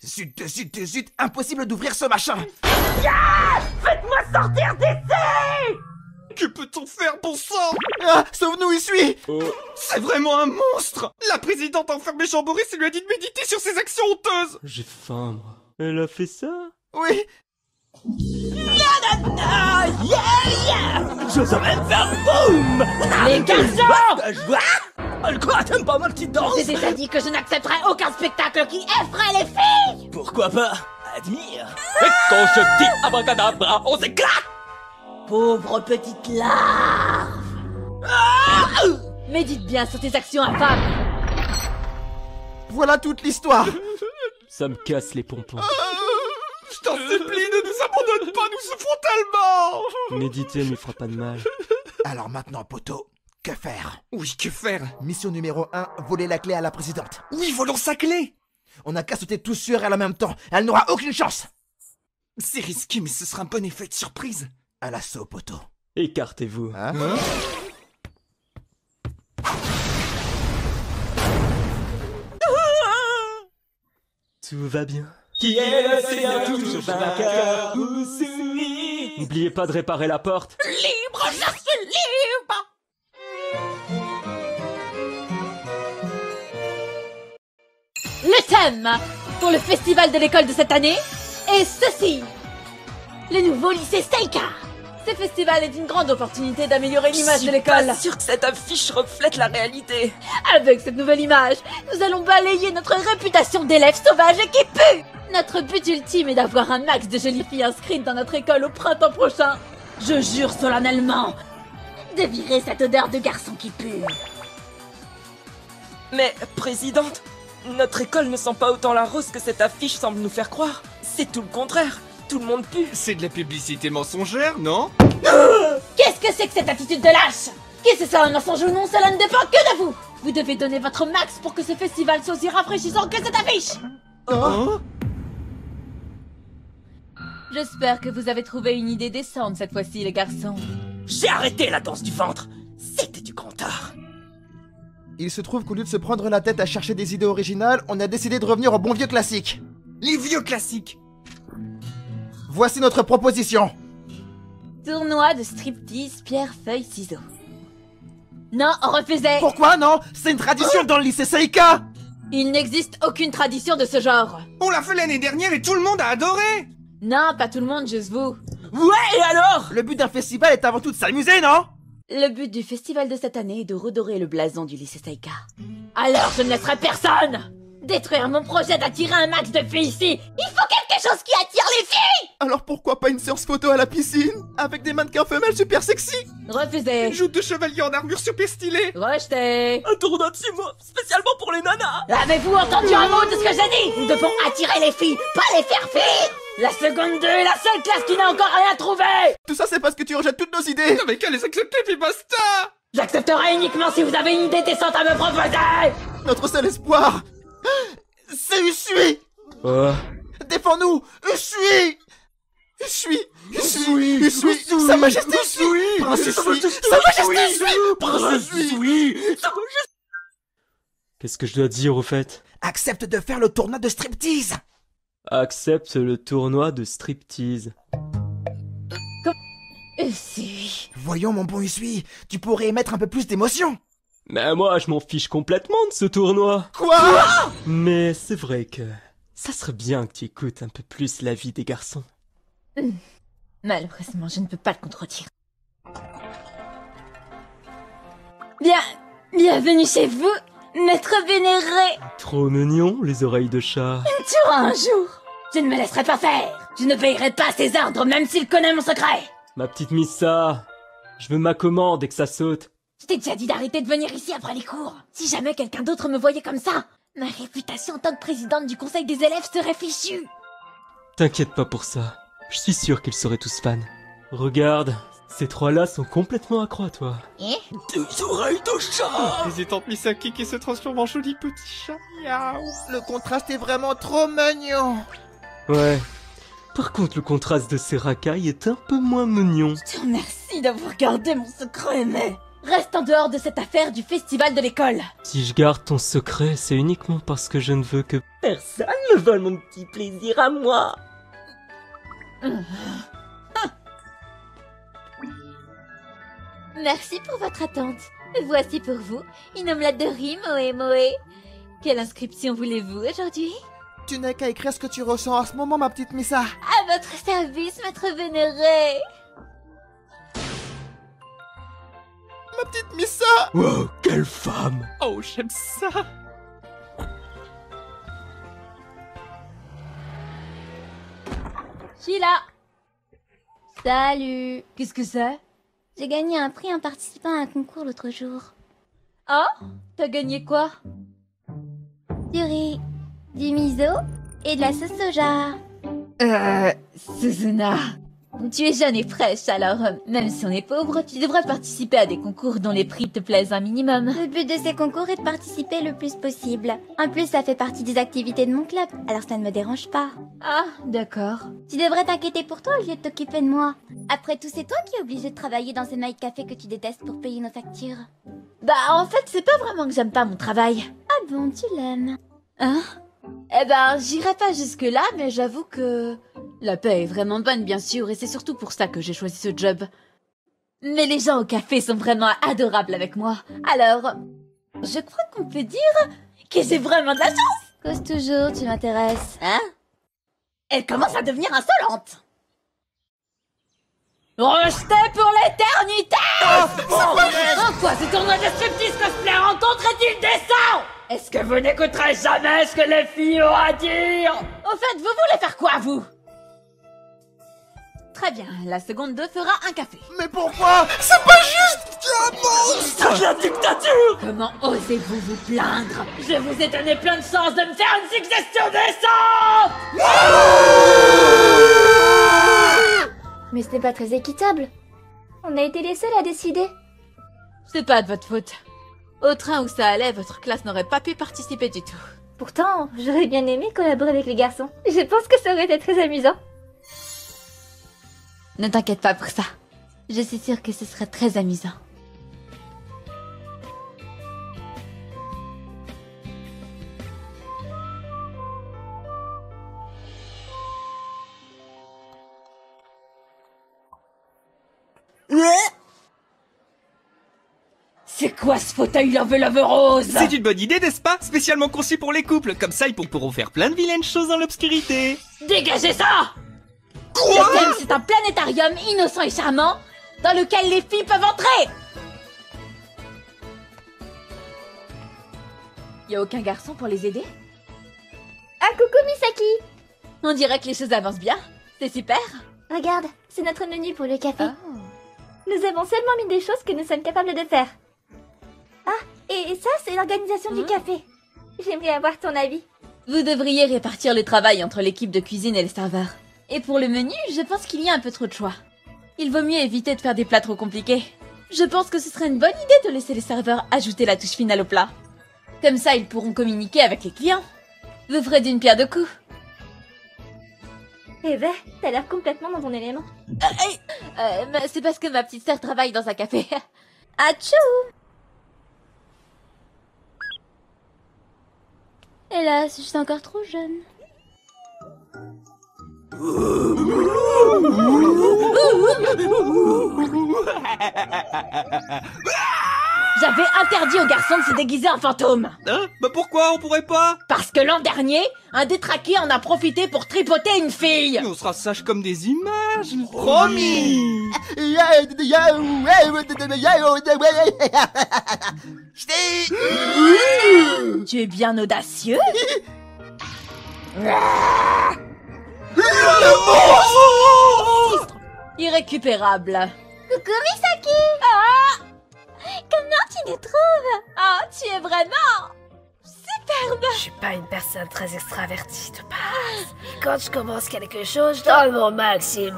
Zut, impossible d'ouvrir ce machin. Faites-moi sortir d'ici! Que peut-on faire, bon sang? Ah, sauve-nous, il suit. C'est vraiment un monstre! La présidente a enfermé Jean-Boris et lui a dit de méditer sur ses actions honteuses! J'ai faim, moi. Elle a fait ça? Oui. Je saurais me faire boum! Les garçons! Quoi, t'aimes pas ma petite danse? J'ai déjà dit que je n'accepterai aucun spectacle qui effraie les filles! Pourquoi pas? Admire. Et quand je dis abracadabra, on s'éclate! Pauvre petite larve! Médite bien sur tes actions infâmes! Voilà toute l'histoire. Ça me casse les pompons. Je t'en supplie, ne nous abandonne pas, nous souffrons tellement! Méditer ne lui fera pas de mal. Alors maintenant, poteau, que faire? Oui, que faire? Mission numéro 1, voler la clé à la présidente. Oui, volons sa clé! On n'a qu'à sauter tous sur elle en même temps. Elle n'aura aucune chance. C'est risqué, mais ce sera un bon effet de surprise. À l'assaut, poteau. Écartez-vous. Hein? Tout va bien. Qui est le Seigneur toujours vainqueur ou soumis? N'oubliez pas de réparer la porte. Libre, je suis libre! Le thème pour le festival de l'école de cette année est ceci: le nouveau lycée Seika. Ce festival est une grande opportunité d'améliorer l'image de l'école. Pas sûr que cette affiche reflète la réalité. Avec cette nouvelle image, nous allons balayer notre réputation d'élèves sauvages et qui puent. Notre but ultime est d'avoir un max de jolies filles inscrites dans notre école au printemps prochain. Je jure solennellement de virer cette odeur de garçon qui pue. Mais, présidente, notre école ne sent pas autant la rose que cette affiche semble nous faire croire. C'est tout le contraire. Tout le monde pue. C'est de la publicité mensongère, non? Qu'est-ce que c'est que cette attitude de lâche? Que ce soit un mensonge ou non, cela ne dépend que de vous. Vous devez donner votre max pour que ce festival soit aussi rafraîchissant que cette affiche. Hein? J'espère que vous avez trouvé une idée décente cette fois-ci, les garçons. J'ai arrêté la danse du ventre. C'était du grand art. Il se trouve qu'au lieu de se prendre la tête à chercher des idées originales, on a décidé de revenir au bon vieux classique. Les vieux classiques! Voici notre proposition. Tournoi de striptease, pierre, feuille, ciseaux. Non, on refusait. Pourquoi non? C'est une tradition dans le lycée Seika. Il n'existe aucune tradition de ce genre. On l'a fait l'année dernière et tout le monde a adoré! Non, pas tout le monde, juste vous. Ouais, et alors? Le but d'un festival est avant tout de s'amuser, non? Le but du festival de cette année est de redorer le blason du lycée Seika. Alors je ne laisserai personne détruire mon projet d'attirer un max de filles ici. Il faut quelque chose qui attire les filles. Alors pourquoi pas une séance photo à la piscine? Avec des mannequins femelles super sexy? Refusé. Une joute de chevalier en armure super stylée! Rejeté. Un tournoi de sumo, spécialement pour les nanas. Avez-vous entendu un mot de ce que j'ai dit? Nous devons attirer les filles, pas les faire fuir. La seconde 2 est la seule classe qui n'a encore rien trouvé. Tout ça c'est parce que tu rejettes toutes nos idées. T'avais qu'à les accepter, puis basta! J'accepterai uniquement si vous avez une idée décente à me proposer. Notre seul espoir, c'est Usui. Oh. Défends-nous, Usui. Usui, Sa Majesté Usui. Prince Usui, Sa Majesté Usui. Prince Usui. Qu'est-ce que je dois dire au fait? Accepte de faire le tournoi de striptease. Accepte le tournoi de striptease. Si. Voyons mon bon Usui, tu pourrais émettre un peu plus d'émotion. Mais moi, je m'en fiche complètement de ce tournoi. Quoi? Mais c'est vrai que ça serait bien que tu écoutes un peu plus l'avis des garçons. Malheureusement, je ne peux pas le contredire. Bienvenue chez vous, maître vénéré. Trop mignon, les oreilles de chat. Tu auras un jour. Je ne me laisserai pas faire. Je ne payerai pas ses ordres, même s'il connaît mon secret. Ma petite Missa, je veux ma commande et que ça saute. Je t'ai déjà dit d'arrêter de venir ici après les cours. Si jamais quelqu'un d'autre me voyait comme ça, ma réputation en tant que présidente du conseil des élèves serait fichue. T'inquiète pas pour ça. Je suis sûr qu'ils seraient tous fans. Regarde, ces trois-là sont complètement accro à toi. Des oreilles de chat. Présidente Misaki qui se transforme en joli petit chat. Miaou. Le contraste est vraiment trop mignon. Ouais. Par contre, le contraste de ces racailles est un peu moins mignon. Je te remercie d'avoir gardé mon secret, mais Reste en dehors de cette affaire du festival de l'école. Si je garde ton secret, c'est uniquement parce que je ne veux que... Personne ne vole mon petit plaisir à moi. Merci pour votre attente. Voici pour vous une omelette de riz Moé Moé. Quelle inscription voulez-vous aujourd'hui? Tu n'as qu'à écrire ce que tu ressens en ce moment, ma petite Missa. À votre service, maître vénéré. Ma petite Missa. Wow, quelle femme! Oh, j'aime ça. Sheila. Salut. Qu'est-ce que c'est? J'ai gagné un prix en participant à un concours l'autre jour. Oh? T'as gagné quoi? Du riz, du miso et de la sauce soja. Suzuna. Tu es jeune et fraîche, alors même si on est pauvre, tu devrais participer à des concours dont les prix te plaisent un minimum. Le but de ces concours est de participer le plus possible. En plus, ça fait partie des activités de mon club, alors ça ne me dérange pas. Ah, d'accord. Tu devrais t'inquiéter pour toi au lieu de t'occuper de moi. Après tout, c'est toi qui es obligé de travailler dans ce night café que tu détestes pour payer nos factures. Bah, en fait, c'est pas vraiment que j'aime pas mon travail. Ah bon, tu l'aimes? Hein? Eh ben, j'irai pas jusque-là, mais j'avoue que... La paix est vraiment bonne, bien sûr, et c'est surtout pour ça que j'ai choisi ce job. Mais les gens au café sont vraiment adorables avec moi. Alors, je crois qu'on peut dire que j'ai vraiment de la chance. Cause toujours, tu m'intéresses. Hein? Elle commence à devenir insolente. Rejeté pour l'éternité! En quoi ce tournoi de striptease cosplay rencontre est-il décent? Est-ce que vous n'écouterez jamais ce que les filles ont à dire? Au fait, vous voulez faire quoi, vous? Très bien, la seconde 2 fera un café. Mais pourquoi? C'est pas juste. Tu es un monstre. C'est la dictature. Comment osez-vous vous plaindre? Je vous ai donné plein de chance de me faire une suggestion décente! Mais ce n'est pas très équitable. On a été les seuls à décider. C'est pas de votre faute. Au train où ça allait, votre classe n'aurait pas pu participer du tout. Pourtant, j'aurais bien aimé collaborer avec les garçons. Je pense que ça aurait été très amusant. Ne t'inquiète pas pour ça. Je suis sûre que ce serait très amusant. C'est quoi ce fauteuil love rose? C'est une bonne idée, n'est-ce pas? Spécialement conçu pour les couples. Comme ça, ils pourront faire plein de vilaines choses dans l'obscurité. Dégagez ça! Le thème, c'est un planétarium innocent et charmant dans lequel les filles peuvent entrer. Y a aucun garçon pour les aider? Ah, coucou Misaki! On dirait que les choses avancent bien. C'est super. Regarde, c'est notre menu pour le café. Oh. Nous avons seulement mis des choses que nous sommes capables de faire. Ah, et ça, c'est l'organisation du café. J'aimerais avoir ton avis. Vous devriez répartir le travail entre l'équipe de cuisine et les serveurs. Et pour le menu, je pense qu'il y a un peu trop de choix. Il vaut mieux éviter de faire des plats trop compliqués. Je pense que ce serait une bonne idée de laisser les serveurs ajouter la touche finale au plat. Comme ça, ils pourront communiquer avec les clients. Vous ferez d'une pierre deux coups. Eh ben, t'as l'air complètement dans ton élément. Mais c'est parce que ma petite sœur travaille dans un café. Atchou! Hélas, je suis encore trop jeune. J'avais interdit aux garçons de se déguiser en fantôme. Hein? Bah pourquoi on pourrait pas? Parce que l'an dernier, un détraqué en a profité pour tripoter une fille. On sera sages comme des images. Promis. Tu es bien audacieux. Irrécupérable. Coucou Misaki! Ah! Comment tu nous trouves? Ah, tu es vraiment superbe. Je suis pas une personne très extravertie de base. Quand je commence quelque chose, je donne mon maximum.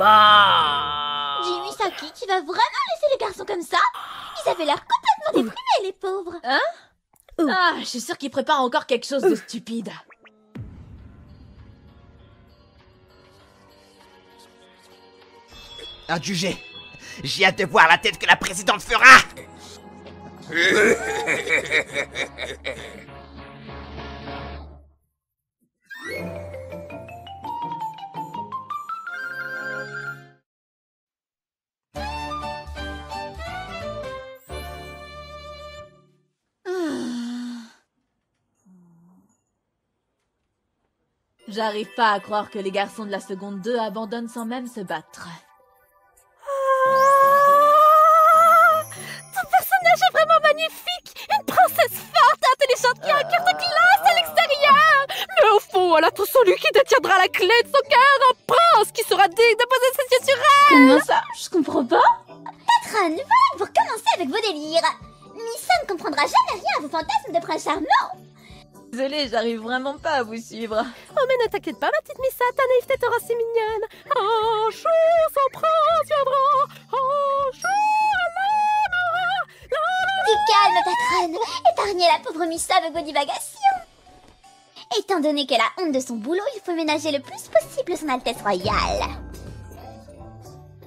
Dis Misaki, tu vas vraiment laisser les garçons comme ça? Ils avaient l'air complètement déprimés, les pauvres. Hein? Ah, je suis sûre qu'ils préparent encore quelque chose de stupide. Adjugé, j'ai hâte de voir la tête que la présidente fera. J'arrive pas à croire que les garçons de la seconde 2 abandonnent sans même se battre. Ton personnage est vraiment magnifique! Une princesse forte et intelligente qui a un cœur de glace à l'extérieur! Mais au fond, elle attend celui qui détiendra la clé de son cœur, un prince qui sera digne de poser ses yeux sur elle! Comment ça? Je comprends pas. Patron, voilà pour commencer avec vos délires. Missa ne comprendra jamais rien à vos fantasmes de prince charmant. Désolée, j'arrive vraiment pas à vous suivre. Oh mais ne t'inquiète pas ma petite Missa, ta naïveté te rend si mignonne. Un jour son prince viendra, un jour elle l'aimera. Du calme, patronne. Épargnez la pauvre Missa avec vos divagations. Étant donné qu'elle a honte de son boulot, il faut ménager le plus possible son Altesse Royale.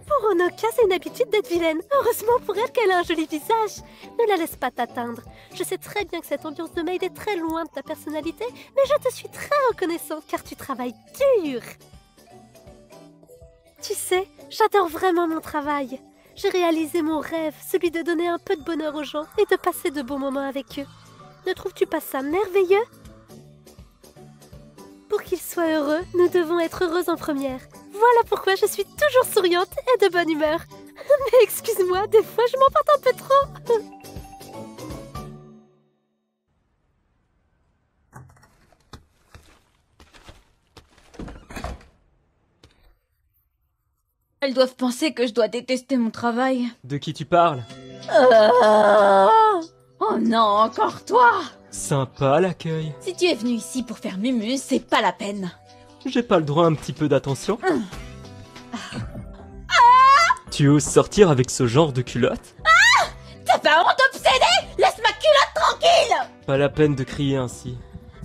Pour Honoka, c'est une habitude d'être vilaine. Heureusement pour elle qu'elle a un joli visage. Ne la laisse pas t'atteindre. Je sais très bien que cette ambiance de mail est très loin de ta personnalité, mais je te suis très reconnaissante car tu travailles dur. Tu sais, j'adore vraiment mon travail. J'ai réalisé mon rêve, celui de donner un peu de bonheur aux gens et de passer de bons moments avec eux. Ne trouves-tu pas ça merveilleux? Pour qu'ils soient heureux, nous devons être heureux en première. Voilà pourquoi je suis toujours souriante et de bonne humeur. Mais excuse-moi, des fois je m'emporte un peu trop. Elles doivent penser que je dois détester mon travail. De qui tu parles? Oh non, encore toi! Sympa l'accueil. Si tu es venu ici pour faire mumu, c'est pas la peine. J'ai pas le droit à un petit peu d'attention? Tu oses sortir avec ce genre de culotte? T'as pas honte obsédée? Laisse ma culotte tranquille! Pas la peine de crier ainsi.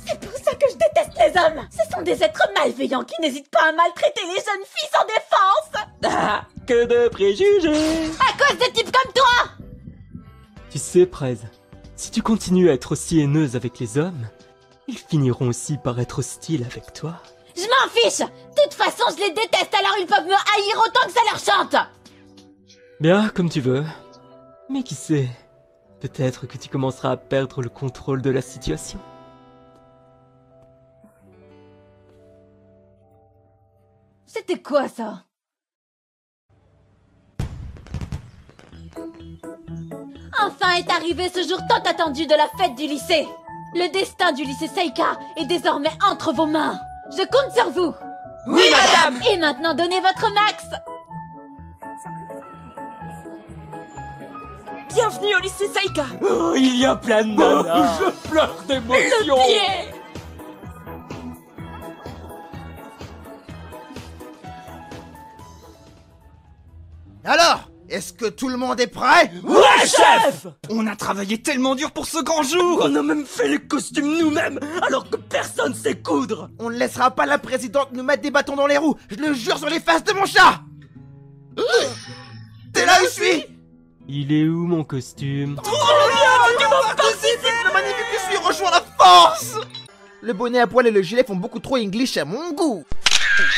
C'est pour ça que je déteste les hommes! Ce sont des êtres malveillants qui n'hésitent pas à maltraiter les jeunes filles sans défense! Ah, que de préjugés! À cause de types comme toi! Tu sais, Prez, si tu continues à être aussi haineuse avec les hommes, ils finiront aussi par être hostiles avec toi. Je m'en fiche! De toute façon, je les déteste, alors ils peuvent me haïr autant que ça leur chante! Bien, comme tu veux. Mais qui sait, peut-être que tu commenceras à perdre le contrôle de la situation. C'était quoi ça? Enfin est arrivé ce jour tant attendu de la fête du lycée. Le destin du lycée Seika est désormais entre vos mains. Je compte sur vous. Oui, madame! Et maintenant donnez votre max. Bienvenue au lycée Seika! Oh, il y a plein de nanas. Je pleure d'émotion. Pied! Alors, est-ce que tout le monde est prêt? Ouais, chef! On a travaillé tellement dur pour ce grand jour! On a même fait les costumes nous-mêmes, alors que personne sait coudre. On ne laissera pas la présidente nous mettre des bâtons dans les roues, je le jure sur les faces de mon chat. T'es là où je suis? Il est où mon costume? Le magnifique que je suis rejoint la force. Le bonnet à poil et le gilet font beaucoup trop English à mon goût.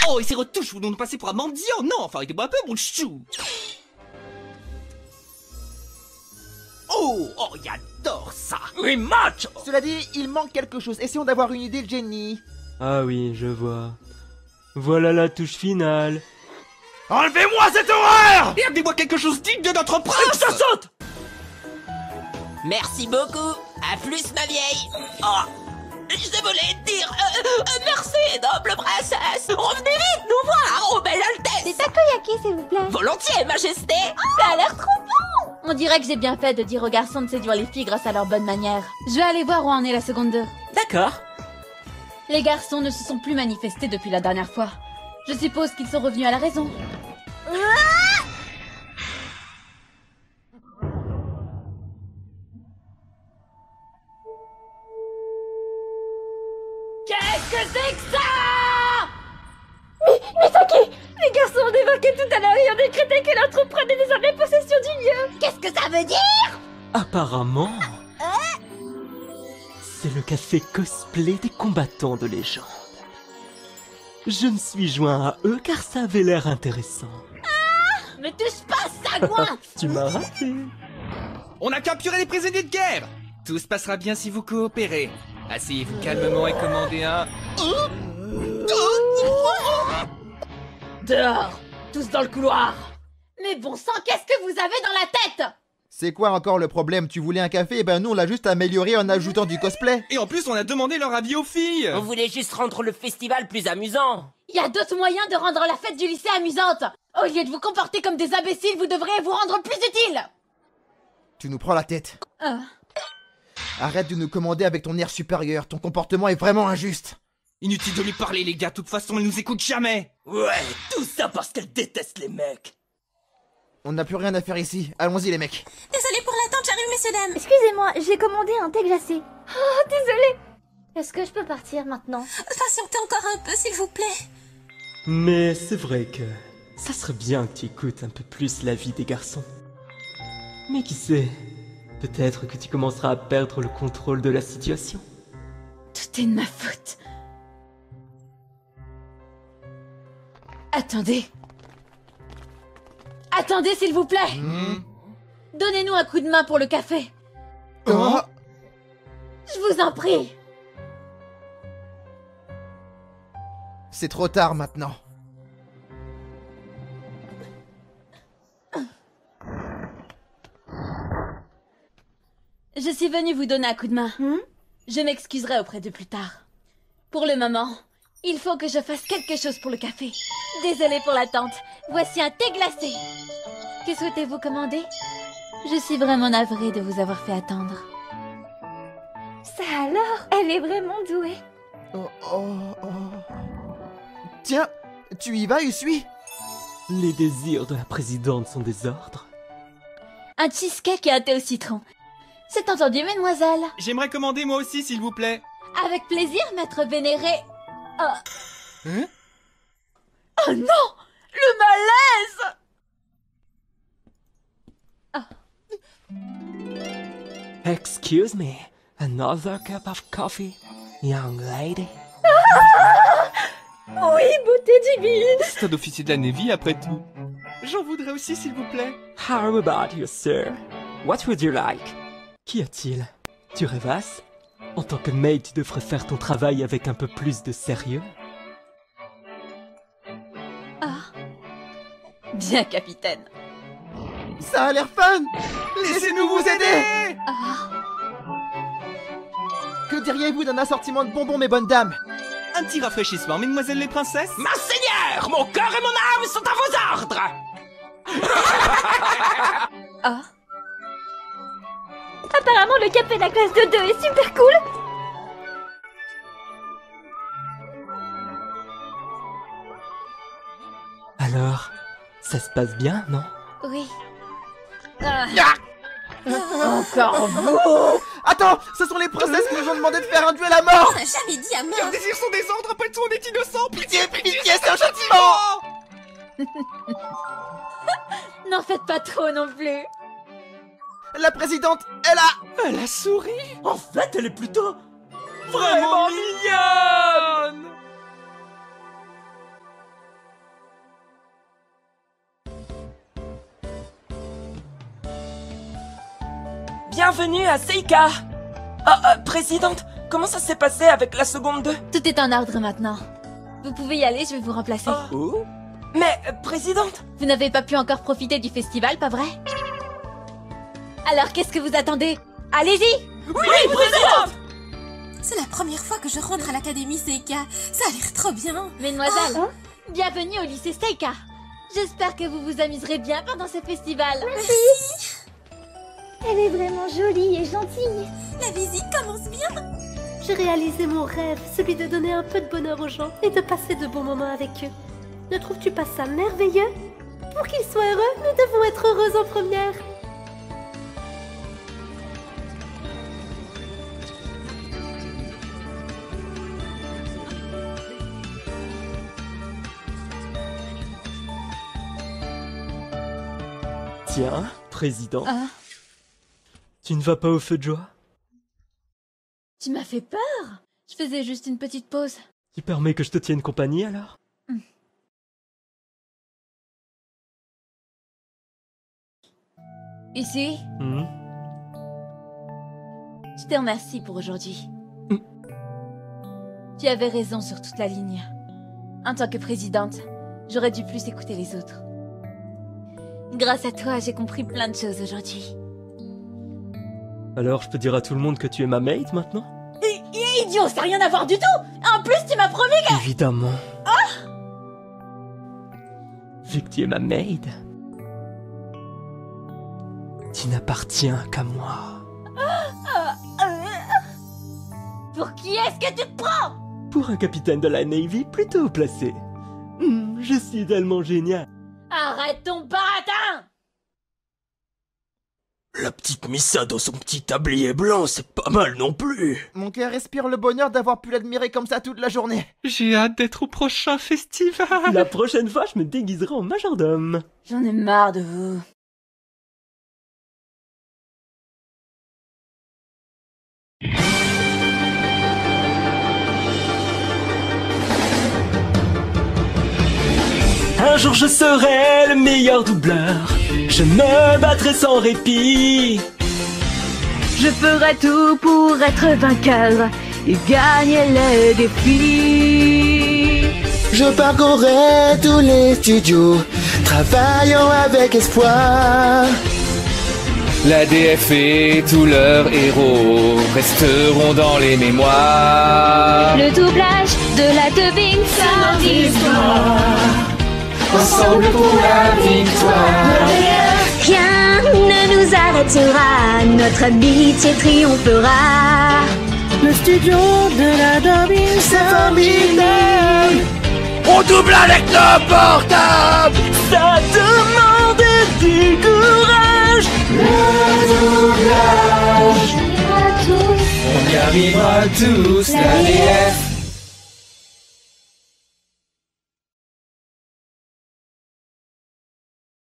Oh, et ces retouches, vous nous passez pour un mendiant? Non, enfin, arrêtez-moi un peu, mon chou! Oh, j'adore ça! Oui, match! Cela dit, il manque quelque chose. Essayons d'avoir une idée, Jenny. Ah oui, je vois. Voilà la touche finale. Enlevez-moi cette horreur! Et amenez-moi quelque chose digne de notre prince! Ça saute! Merci beaucoup! À plus, ma vieille! Oh! Je voulais dire... merci, noble princesse! Revenez vite nous voir, oh belle Altesse! Des takoyaki, s'il vous plaît. Volontiers, majesté! Ça a l'air trop bon. On dirait que j'ai bien fait de dire aux garçons de séduire les filles grâce à leur bonne manière. Je vais aller voir où en est la seconde 2. D'accord. Les garçons ne se sont plus manifestés depuis la dernière fois. Je suppose qu'ils sont revenus à la raison. Qu'est-ce que c'est que ça? Misaki, les garçons ont débarqué tout à l'heure et ont décrété que leur troupe prenait désormais possession du lieu. Qu'est-ce que ça veut dire? Apparemment, c'est le café cosplay des combattants de légende. Je me suis joint à eux car ça avait l'air intéressant. Me touche pas, sagouin! Tu m'as raté. On a capturé les prisonniers de guerre. Tout se passera bien si vous coopérez. Asseyez-vous calmement et commandez un... Dehors! Tous dans le couloir! Mais bon sang, qu'est-ce que vous avez dans la tête? C'est quoi encore le problème? Tu voulais un café? Eh ben nous on l'a juste amélioré en ajoutant du cosplay. Et en plus, on a demandé leur avis aux filles. On voulait juste rendre le festival plus amusant. Il y a d'autres moyens de rendre la fête du lycée amusante! Au lieu de vous comporter comme des imbéciles, vous devriez vous rendre plus utile! Tu nous prends la tête. Arrête de nous commander avec ton air supérieur, ton comportement est vraiment injuste. Inutile de lui parler, les gars, de toute façon, elle nous écoute jamais. Ouais, tout ça parce qu'elle déteste les mecs. On n'a plus rien à faire ici, allons-y les mecs. Désolée pour l'attente, j'arrive messieurs dames. Excusez-moi, j'ai commandé un thé glacé. Oh, désolée. Est-ce que je peux partir maintenant? Patientez encore un peu s'il vous plaît. Mais c'est vrai que ça serait bien que tu écoutes un peu plus la vie des garçons. Mais qui sait, peut-être que tu commenceras à perdre le contrôle de la situation. Tout est de ma faute. Attendez. Attendez, s'il vous plaît. Donnez-nous un coup de main pour le café. Oh. Je vous en prie. C'est trop tard maintenant. Je suis venue vous donner un coup de main. Je m'excuserai auprès de plus tard. Pour le moment, il faut que je fasse quelque chose pour le café. Désolée pour l'attente. Voici un thé glacé. Que souhaitez-vous commander? Je suis vraiment navrée de vous avoir fait attendre. Ça alors? Elle est vraiment douée. Tiens, tu y vas, Usui? Les désirs de la présidente sont des ordres. Un cheesecake et un thé au citron. C'est entendu, mademoiselle. J'aimerais commander moi aussi, s'il vous plaît. Avec plaisir, maître vénéré. Oh. Hein? Oh non! Le malaise! Excuse me, another cup of coffee, young lady? Oui, beauté divine. C'est un officier de la Navy, après tout. J'en voudrais aussi, s'il vous plaît. How about you, sir? What would you like? Qu'y a-t-il? Tu rêvasses? En tant que maid, tu devrais faire ton travail avec un peu plus de sérieux. Bien, capitaine. Ça a l'air fun! Laissez-nous vous aider! Que diriez-vous d'un assortiment de bonbons, mes bonnes dames? Un petit rafraîchissement, mesdemoiselles les princesses. Ma seigneur, mon cœur et mon âme sont à vos ordres. Apparemment, le café de la classe de 2 est super cool. Alors, ça se passe bien, non? Oui. Encore vous! Attends, ce sont les princesses qui nous ont demandé de faire un duel à mort! On n'a jamais dit à Leurs mort. désirs sont des ordres, après tout, on est innocent. Pitié, Pitié, c'est un châtiment! N'en faites pas trop non plus. La présidente, Elle a souri. En fait, elle est plutôt Vraiment mignonne. Bienvenue à Seika. Présidente, comment ça s'est passé avec la seconde 2? Tout est en ordre maintenant. Vous pouvez y aller, je vais vous remplacer. Oh. Mais, présidente, Vous n'avez pas pu encore profiter du festival, pas vrai? Alors qu'est-ce que vous attendez? Allez-y! oui, présidente. C'est la première fois que je rentre à l'académie Seika. Ça a l'air trop bien. Mesdemoiselles, bienvenue au lycée Seika. J'espère que vous vous amuserez bien pendant ce festival. Elle est vraiment jolie et gentille. La visite commence bien. J'ai réalisé mon rêve, celui de donner un peu de bonheur aux gens et de passer de bons moments avec eux. Ne trouves-tu pas ça merveilleux? Pour qu'ils soient heureux, nous devons être heureux en première. Tiens, président. Tu ne vas pas au feu de joie? Tu m'as fait peur. Je faisais juste une petite pause. Tu permets que je te tienne compagnie alors? Ici? Je te remercie pour aujourd'hui. Tu avais raison sur toute la ligne. En tant que présidente, j'aurais dû plus écouter les autres. Grâce à toi, j'ai compris plein de choses aujourd'hui. Alors je peux dire à tout le monde que tu es ma maid maintenant? Idiot, ça n'a rien à voir du tout! En plus, tu m'as promis que... Évidemment. Vu que tu es ma maid, tu n'appartiens qu'à moi. Pour qui est-ce que tu te prends? Pour un capitaine de la Navy plutôt placé. Je suis tellement génial. Arrête ton baratin! La petite Missa dans son petit tablier blanc, c'est pas mal non plus. Mon cœur respire le bonheur d'avoir pu l'admirer comme ça toute la journée. J'ai hâte d'être au prochain festival. La prochaine fois, je me déguiserai en majordome. J'en ai marre de vous. Un jour je serai le meilleur doubleur. Je me battrai sans répit. Je ferai tout pour être vainqueur et gagner les défis. Je parcourrai tous les studios, travaillant avec espoir. La DF et tous leurs héros resteront dans les mémoires. Le doublage de la dubbing, ça l'histoire. Ensemble pour la victoire. Rien ne nous arrêtera, notre amitié triomphera. Le studio de la dubbing, c'est formidable. On double avec nos portables. Ça demande du courage. Le doublage. On y arrivera tous, la DF